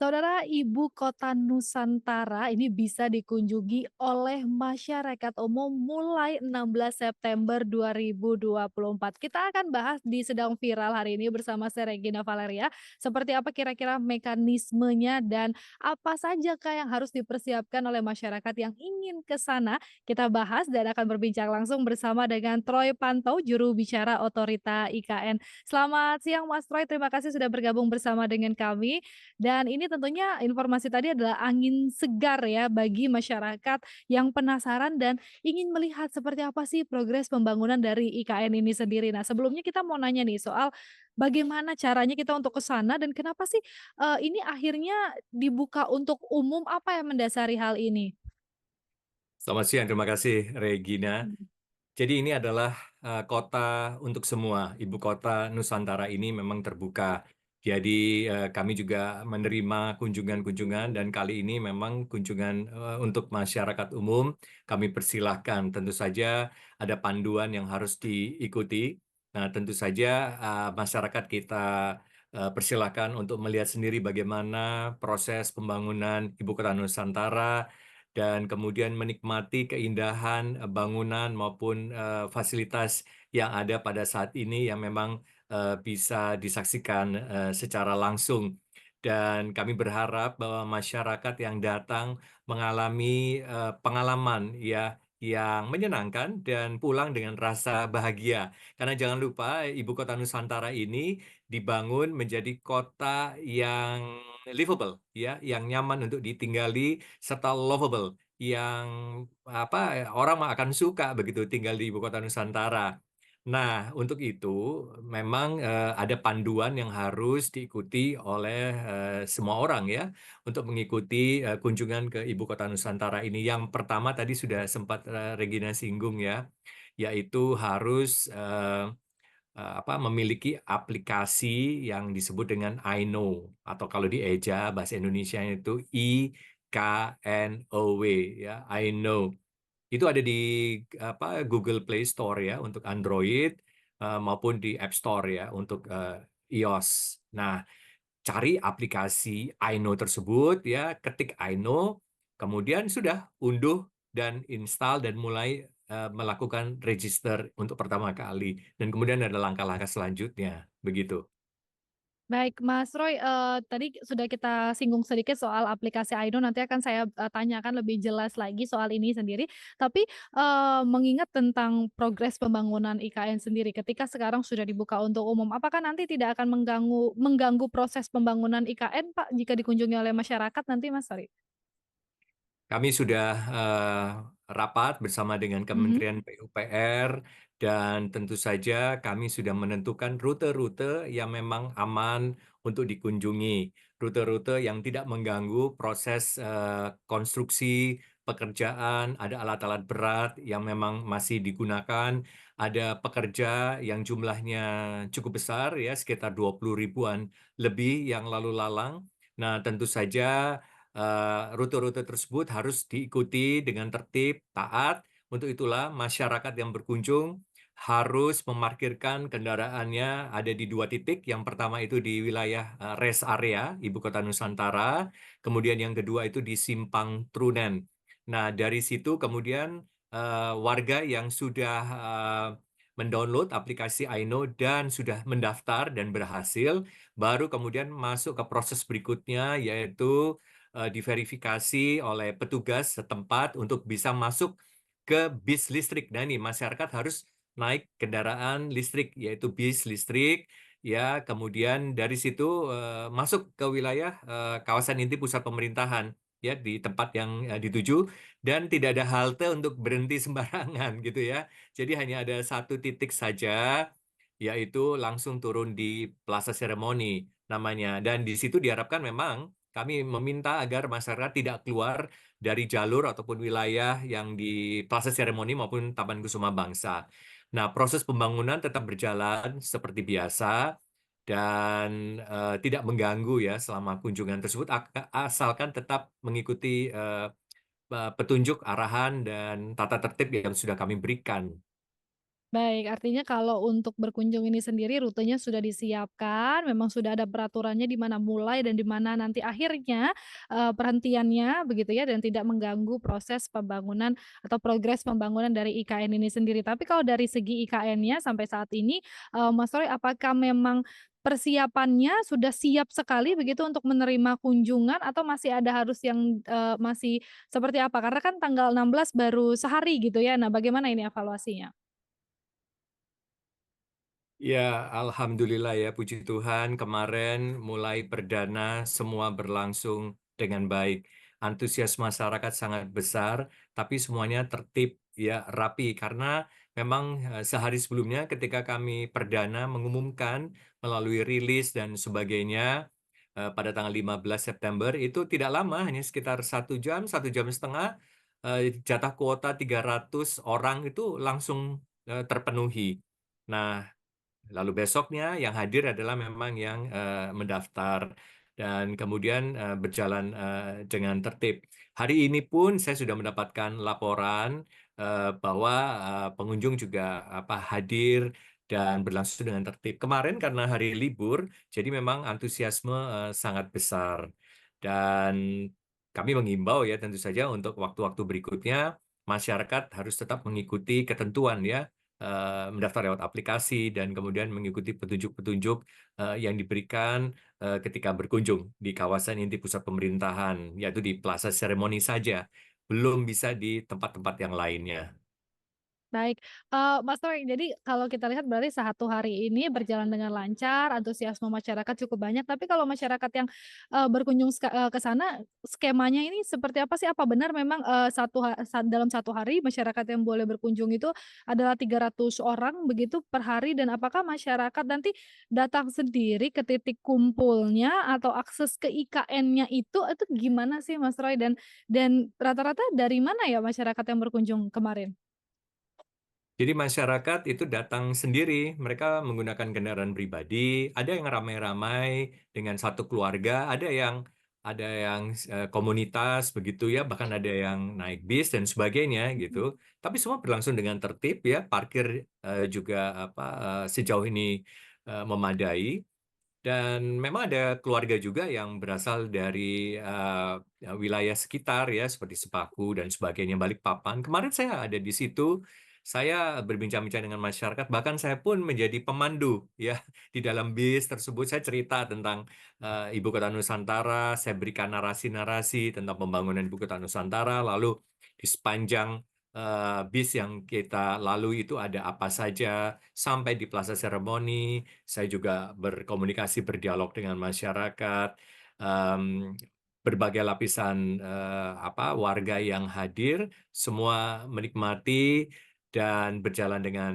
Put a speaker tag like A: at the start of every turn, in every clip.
A: Saudara, ibu kota Nusantara ini bisa dikunjungi oleh masyarakat umum mulai 16 September 2024. Kita akan bahas di sedang viral hari ini bersama saya Regina Valeria, seperti apa kira-kira mekanismenya dan apa saja yang harus dipersiapkan oleh masyarakat yang ingin ke sana. Kita bahas dan akan berbincang langsung bersama dengan Troy Pantau, juru bicara Otorita IKN. Selamat siang Mas Troy, terima kasih sudah bergabung bersama dengan kami. Dan ini tentunya informasi tadi adalah angin segar ya bagi masyarakat yang penasaran dan ingin melihat seperti apa sih progres pembangunan dari IKN ini sendiri. Nah, sebelumnya kita mau nanya nih soal bagaimana caranya kita untuk ke sana dan kenapa sih, ini akhirnya dibuka untuk umum, apa yang mendasari hal ini?
B: Selamat siang, terima kasih Regina.
A: Mhm.
B: Jadi ini adalah kota untuk semua. Ibu kota Nusantara ini memang terbuka. Jadi kami juga menerima kunjungan-kunjungan dan kali ini memang kunjungan untuk masyarakat umum. Kami persilahkan. Tentu saja ada panduan yang harus diikuti. Nah, tentu saja masyarakat kita persilahkan untuk melihat sendiri bagaimana proses pembangunan Ibu kota Nusantara dan kemudian menikmati keindahan bangunan maupun fasilitas yang ada pada saat ini yang memang bisa disaksikan secara langsung. Dan kami berharap bahwa masyarakat yang datang mengalami pengalaman ya yang menyenangkan dan pulang dengan rasa bahagia. Karena jangan lupa Ibu Kota Nusantara ini dibangun menjadi kota yang livable ya, yang nyaman untuk ditinggali serta lovable yang orang akan suka begitu tinggal di ibu kota Nusantara. Nah, untuk itu memang ada panduan yang harus diikuti oleh semua orang ya untuk mengikuti kunjungan ke ibu kota Nusantara ini. Yang pertama tadi sudah sempat Regina singgung ya, yaitu harus memiliki aplikasi yang disebut dengan iKnow atau kalau dieja bahasa Indonesia itu IKNOW ya, iKnow. Itu ada di Google Play Store ya untuk Android maupun di App Store ya untuk iOS. Nah, cari aplikasi iKnow tersebut ya, ketik iKnow, kemudian sudah unduh dan install dan mulai melakukan register untuk pertama kali dan kemudian ada langkah-langkah selanjutnya begitu.
A: Baik, Mas Roy, tadi sudah kita singgung sedikit soal aplikasi Aino, nanti akan saya, tanyakan lebih jelas lagi soal ini sendiri. Tapi, mengingat tentang progres pembangunan IKN sendiri, ketika sekarang sudah dibuka untuk umum, apakah nanti tidak akan mengganggu proses pembangunan IKN, Pak, jika dikunjungi oleh masyarakat nanti, Mas? Sorry.
B: Kami sudah rapat bersama dengan
A: Mhm.
B: Kementerian PUPR dan tentu saja kami sudah menentukan rute-rute yang memang aman untuk dikunjungi. Rute-rute yang tidak mengganggu proses konstruksi pekerjaan, ada alat-alat berat yang memang masih digunakan, ada pekerja yang jumlahnya cukup besar ya, sekitar 20 ribuan lebih yang lalu lalang. Nah, tentu saja rute-rute tersebut harus diikuti dengan tertib, taat. Untuk itulah masyarakat yang berkunjung harus memarkirkan kendaraannya ada di dua titik. Yang pertama itu di wilayah rest area Ibu Kota Nusantara, kemudian yang kedua itu di Simpang Trunen. Nah, dari situ kemudian warga yang sudah mendownload aplikasi iKnow dan sudah mendaftar dan berhasil, baru kemudian masuk ke proses berikutnya yaitu diverifikasi oleh petugas setempat untuk bisa masuk ke bis listrik. Nah ini masyarakat harus naik kendaraan listrik yaitu bis listrik ya kemudian dari situ masuk ke wilayah kawasan inti pusat pemerintahan ya di tempat yang dituju dan tidak ada halte untuk berhenti sembarangan gitu ya. Jadi hanya ada satu titik saja yaitu langsung turun di Plaza Seremoni namanya dan di situ diharapkan memang kami meminta agar masyarakat tidak keluar dari jalur ataupun wilayah yang di Plaza Seremoni maupun Taman Kusuma Bangsa. Nah, proses pembangunan tetap berjalan seperti biasa dan tidak mengganggu ya selama kunjungan tersebut, asalkan tetap mengikuti petunjuk, arahan, dan tata tertib yang sudah kami berikan.
A: Baik, artinya kalau untuk berkunjung ini sendiri rutenya sudah disiapkan, memang sudah ada peraturannya di mana mulai dan di mana nanti akhirnya, perhentiannya begitu ya dan tidak mengganggu proses pembangunan atau progres pembangunan dari IKN ini sendiri. Tapi kalau dari segi IKN-nya sampai saat ini, Mas Roy apakah memang persiapannya sudah siap sekali begitu untuk menerima kunjungan atau masih ada harus yang, masih seperti apa? Karena kan tanggal 16 baru sehari gitu ya. Nah, bagaimana ini evaluasinya?
B: Ya, alhamdulillah ya, puji Tuhan kemarin mulai perdana semua berlangsung dengan baik. Antusias masyarakat sangat besar, tapi semuanya tertib ya, rapi karena memang sehari sebelumnya ketika kami perdana mengumumkan melalui rilis dan sebagainya pada tanggal 15 September itu tidak lama, hanya sekitar 1 jam, 1 jam setengah, jatah kuota 300 orang itu langsung terpenuhi. Nah, lalu besoknya yang hadir adalah memang yang mendaftar dan kemudian berjalan dengan tertib. Hari ini pun saya sudah mendapatkan laporan bahwa pengunjung juga hadir dan berlangsung dengan tertib. Kemarin karena hari libur, jadi memang antusiasme sangat besar. Dan kami mengimbau ya tentu saja untuk waktu-waktu berikutnya masyarakat harus tetap mengikuti ketentuan ya, mendaftar lewat aplikasi dan kemudian mengikuti petunjuk-petunjuk yang diberikan ketika berkunjung di kawasan inti pusat pemerintahan, yaitu di Plaza Seremoni saja, belum bisa di tempat-tempat yang lainnya.
A: Baik, Mas Toy, jadi kalau kita lihat berarti 1 hari ini berjalan dengan lancar, antusiasme masyarakat cukup banyak, tapi kalau masyarakat yang, berkunjung ke sana, skemanya ini seperti apa sih? Apa benar memang, dalam 1 hari masyarakat yang boleh berkunjung itu adalah 300 orang begitu per hari dan apakah masyarakat nanti datang sendiri ke titik kumpulnya atau akses ke IKN-nya itu gimana sih Mas Roy? Dan rata-rata dari mana ya masyarakat yang berkunjung kemarin?
B: Jadi masyarakat itu datang sendiri, mereka menggunakan kendaraan pribadi, ada yang ramai-ramai dengan satu keluarga, ada yang komunitas begitu ya, bahkan ada yang naik bis dan sebagainya
A: Mhm.
B: gitu. Tapi semua berlangsung dengan tertib ya, parkir juga sejauh ini memadai. Dan memang ada keluarga juga yang berasal dari wilayah sekitar ya, seperti Sepaku dan sebagainya, Balikpapan. Kemarin saya ada di situ, saya berbincang-bincang dengan masyarakat, bahkan saya pun menjadi pemandu ya di dalam bis tersebut. Saya cerita tentang Ibu Kota Nusantara, saya berikan narasi-narasi tentang pembangunan Ibu Kota Nusantara, lalu di sepanjang bis yang kita lalui itu ada apa saja, sampai di Plaza Seremoni, saya juga berkomunikasi, berdialog dengan masyarakat, em, berbagai lapisan warga yang hadir, semua menikmati dan berjalan dengan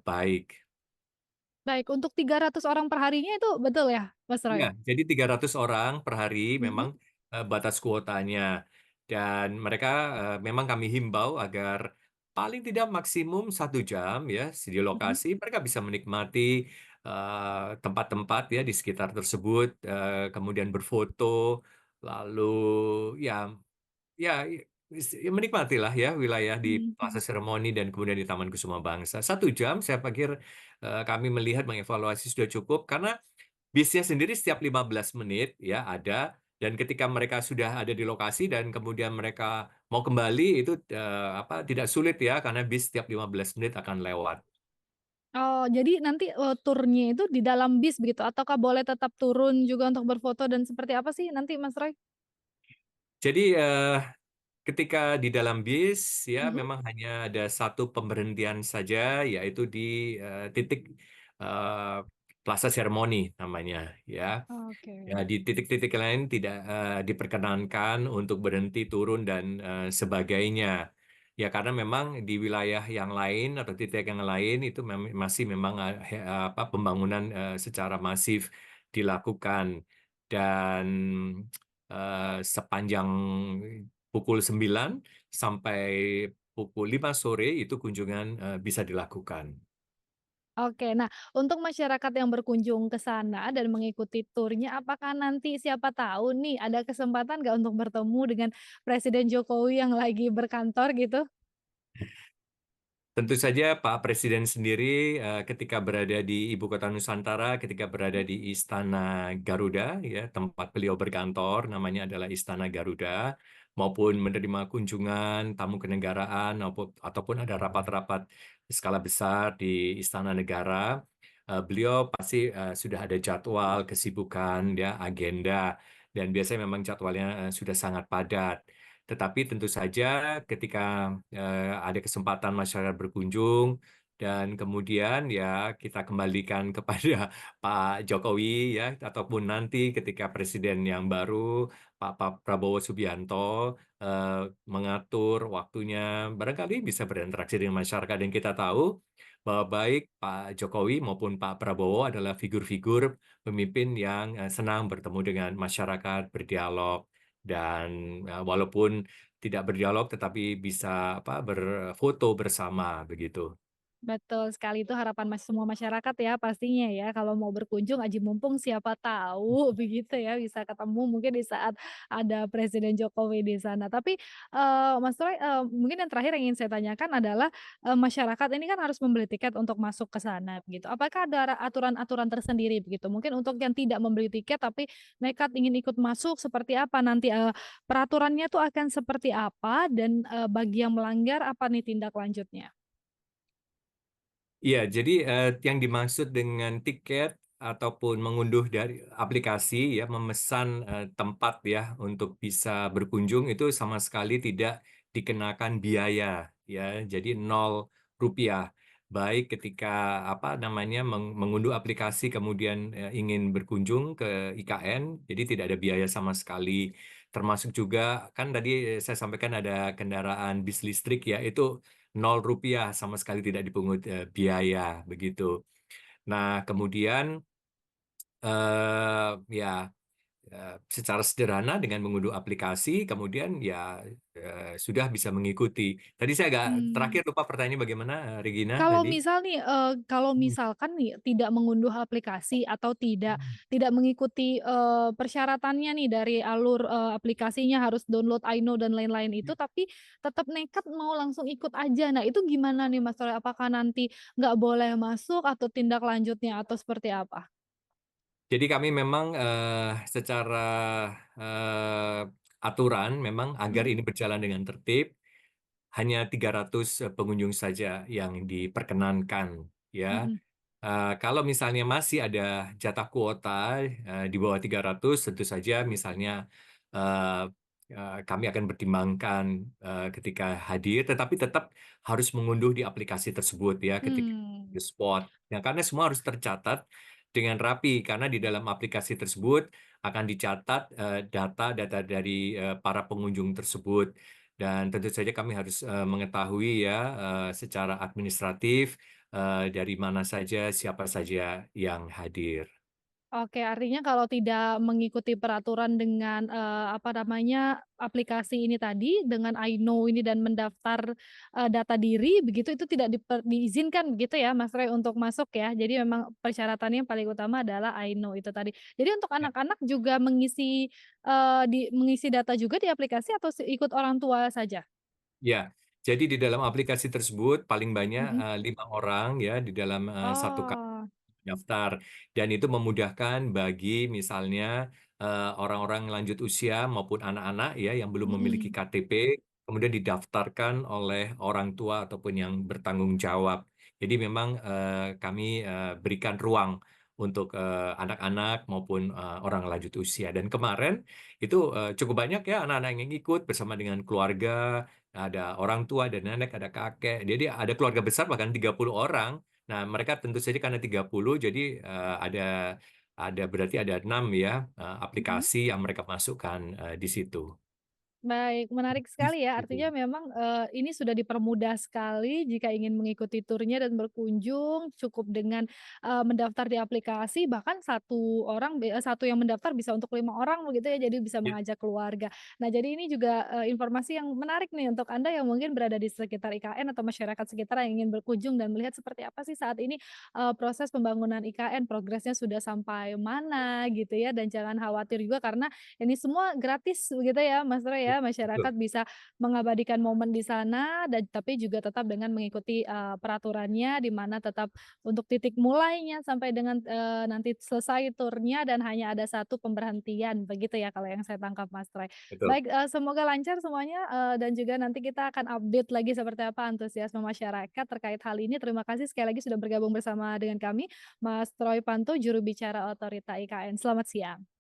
B: baik.
A: Baik, untuk 300 orang per harinya itu betul ya, Mas
B: Iya,
A: Roy?
B: jadi 300 orang per hari
A: Mhm
B: memang batas kuotanya. Dan mereka memang kami himbau agar paling tidak maksimum 1 jam ya di
A: mhm.
B: lokasi mereka bisa menikmati tempat-tempat ya di sekitar tersebut, kemudian berfoto, lalu ya ya ya menikmatilah ya wilayah di
A: Mhm
B: Plaza
A: mhm.
B: Seremoni dan kemudian di Taman Kusuma Bangsa. 1 jam saya pikir kami melihat mengevaluasi sudah cukup karena bisnya sendiri setiap 15 menit ya ada, dan ketika mereka sudah ada di lokasi dan kemudian mereka mau kembali itu tidak sulit ya karena bis setiap 15 menit akan lewat.
A: Oh, jadi nanti, turnya itu di dalam bis begitu ataukah boleh tetap turun juga untuk berfoto dan seperti apa sih nanti, Mas Roy?
B: Jadi ketika di dalam bis ya
A: Mhm.
B: memang hanya ada satu pemberhentian saja, yaitu di titik eee, Plaza Seremoni namanya ya. Ya,
A: Oke.
B: di titik-titik lain tidak diperkenankan untuk berhenti, turun, dan sebagainya. Ya, karena memang di wilayah yang lain atau titik yang lain itu masih memang pembangunan secara masif dilakukan. Dan sepanjang pukul 9 sampai pukul 5 sore itu kunjungan bisa dilakukan.
A: Oke, nah untuk masyarakat yang berkunjung ke sana dan mengikuti turnya, apakah nanti siapa tahu nih ada kesempatan nggak untuk bertemu dengan Presiden Jokowi yang lagi berkantor gitu?
B: Tentu saja Pak Presiden sendiri ketika berada di Ibu Kota Nusantara, ketika berada di Istana Garuda, ya tempat beliau berkantor, namanya adalah Istana Garuda, maupun menerima kunjungan tamu kenegaraan, ataupun ada rapat-rapat skala besar di Istana Negara, beliau pasti sudah ada jadwal, kesibukan, ya agenda, dan biasanya memang jadwalnya sudah sangat padat. Tetapi tentu saja ketika ada kesempatan masyarakat berkunjung dan kemudian ya kita kembalikan kepada Pak Jokowi ya ataupun nanti ketika presiden yang baru Pak Prabowo Subianto mengatur waktunya barangkali bisa berinteraksi dengan masyarakat dan kita tahu bahwa baik Pak Jokowi maupun Pak Prabowo adalah figur-figur pemimpin yang senang bertemu dengan masyarakat, berdialog dan walaupun tidak berdialog tetapi bisa berfoto bersama begitu.
A: Betul sekali, itu harapan semua masyarakat ya pastinya ya, kalau mau berkunjung aji mumpung siapa tahu begitu ya, bisa ketemu mungkin di saat ada Presiden Jokowi di sana. Tapi, Mas Roy, mungkin yang terakhir yang ingin saya tanyakan adalah, masyarakat ini kan harus membeli tiket untuk masuk ke sana begitu. Apakah ada aturan-aturan tersendiri begitu? Mungkin untuk yang tidak membeli tiket tapi nekat ingin ikut masuk seperti apa nanti, peraturannya tuh akan seperti apa dan, bagi yang melanggar apa nih tindak lanjutnya?
B: Iya, jadi yang dimaksud dengan tiket ataupun mengunduh dari aplikasi ya, memesan tempat ya untuk bisa berkunjung itu sama sekali tidak dikenakan biaya ya. Jadi 0 rupiah. Baik ketika mengunduh aplikasi kemudian ingin berkunjung ke IKN, jadi tidak ada biaya sama sekali. Termasuk juga kan tadi saya sampaikan ada kendaraan bis listrik ya, itu 0 rupiah sama sekali tidak dipungut biaya begitu. Nah, kemudian ya secara sederhana dengan mengunduh aplikasi, kemudian ya sudah bisa mengikuti. Tadi saya agak
A: Mmm.
B: terakhir lupa pertanyaannya bagaimana, Regina
A: Kalau
B: tadi?
A: misal nih, kalau
B: Hmm.
A: misalkan nih tidak mengunduh aplikasi atau tidak mengikuti, persyaratannya nih dari alur, aplikasinya harus download iKnow dan lain-lain itu, tapi tetap nekat mau langsung ikut aja. Nah, itu gimana nih Mas Roy? Apakah nanti nggak boleh masuk atau tindak lanjutnya atau seperti apa?
B: Jadi kami memang secara eh, aturan memang agar
A: Mhm
B: ini berjalan dengan tertib, hanya 300 pengunjung saja yang diperkenankan ya.
A: mhm.
B: Kalau misalnya masih ada jatah kuota di bawah 300, tentu saja misalnya eh, kami akan pertimbangkan ketika hadir, tetapi tetap harus mengunduh di aplikasi tersebut ya ketika
A: Mmm.
B: di spot. Ya, karena semua harus tercatat dengan rapi, karena di dalam aplikasi tersebut akan dicatat data-data dari para pengunjung tersebut. Dan tentu saja kami harus mengetahui ya secara administratif dari mana saja, siapa saja yang hadir.
A: Oke, artinya kalau tidak mengikuti peraturan dengan, apa namanya, aplikasi ini tadi, dengan iKnow ini dan mendaftar, data diri begitu, itu tidak diizinkan begitu ya, Mas Roy, untuk masuk ya? Jadi memang persyaratannya yang paling utama adalah iKnow itu tadi. Jadi untuk
B: Ya,
A: anak-anak juga mengisi data juga di aplikasi atau ikut orang tua saja?
B: ya. Jadi di dalam aplikasi tersebut paling banyak
A: Mhm.
B: 5 orang ya di dalam satu
A: Oh.
B: daftar dan itu memudahkan bagi misalnya orang-orang lanjut usia maupun anak-anak ya yang belum memiliki
A: Mhm.
B: KTP kemudian didaftarkan oleh orang tua ataupun yang bertanggung jawab. Jadi memang kami berikan ruang untuk anak-anak maupun orang lanjut usia dan kemarin itu cukup banyak ya anak-anak yang ikut bersama dengan keluarga, ada orang tua, ada nenek, ada kakek. Jadi ada keluarga besar bahkan 30 orang. Nah, mereka tentu saja karena 30, jadi ada berarti ada 6 ya
A: Mhm.
B: aplikasi yang mereka masukkan di situ.
A: Baik, menarik sekali ya.
B: Gitu.
A: Artinya memang, ini sudah dipermudah sekali jika ingin mengikuti turnya dan berkunjung, cukup dengan, mendaftar di aplikasi, bahkan satu yang mendaftar bisa untuk 5 orang begitu ya, jadi bisa
B: Ya,
A: mengajak keluarga. Nah, jadi ini juga, informasi yang menarik nih untuk Anda yang mungkin berada di sekitar IKN atau masyarakat sekitar yang ingin berkunjung dan melihat seperti apa sih saat ini, proses pembangunan IKN, progresnya sudah sampai mana gitu ya, dan jangan khawatir juga karena ini semua gratis begitu ya, Mas Roy, ya
B: betul
A: masyarakat bisa mengabadikan momen di sana dan tapi juga tetap dengan mengikuti, peraturannya di mana tetap untuk titik mulainya sampai dengan, nanti selesai turnya dan hanya ada satu pemberhentian, begitu ya kalau yang saya tangkap Mas Troy.
B: betul.
A: Baik, semoga lancar semuanya, dan juga nanti kita akan update lagi seperti apa antusiasme masyarakat terkait hal ini. Terima kasih sekali lagi sudah bergabung bersama dengan kami, Mas Troy Panto, juru bicara Otorita IKN. Selamat siang.